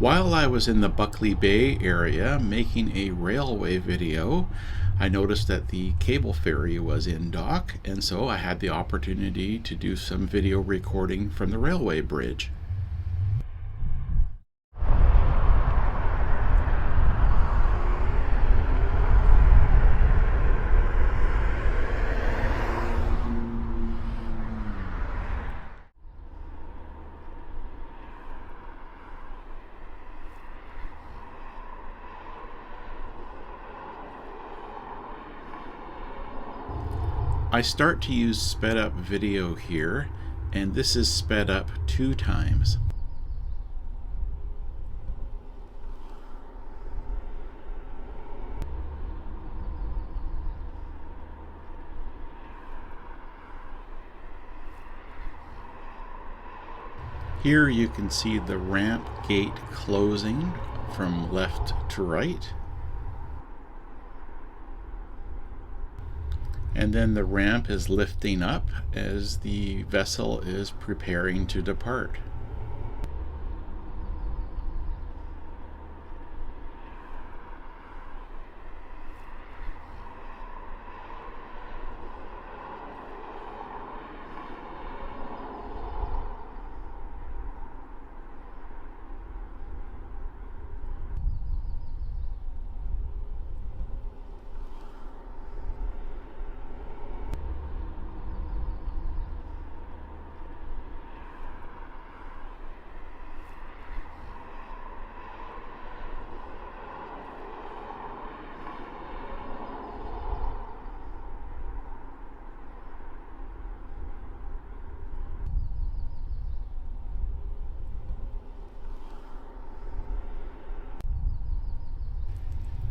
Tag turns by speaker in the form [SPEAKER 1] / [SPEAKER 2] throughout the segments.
[SPEAKER 1] While I was in the Buckley Bay area making a railway video, I noticed that the cable ferry was in dock, and so I had the opportunity to do some video recording from the railway bridge. I start to use sped up video here, and this is sped up 2 times. Here you can see the ramp gate closing from left to right. And then the ramp is lifting up as the vessel is preparing to depart.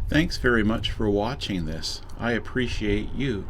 [SPEAKER 1] Thanks very much for watching this. I appreciate you.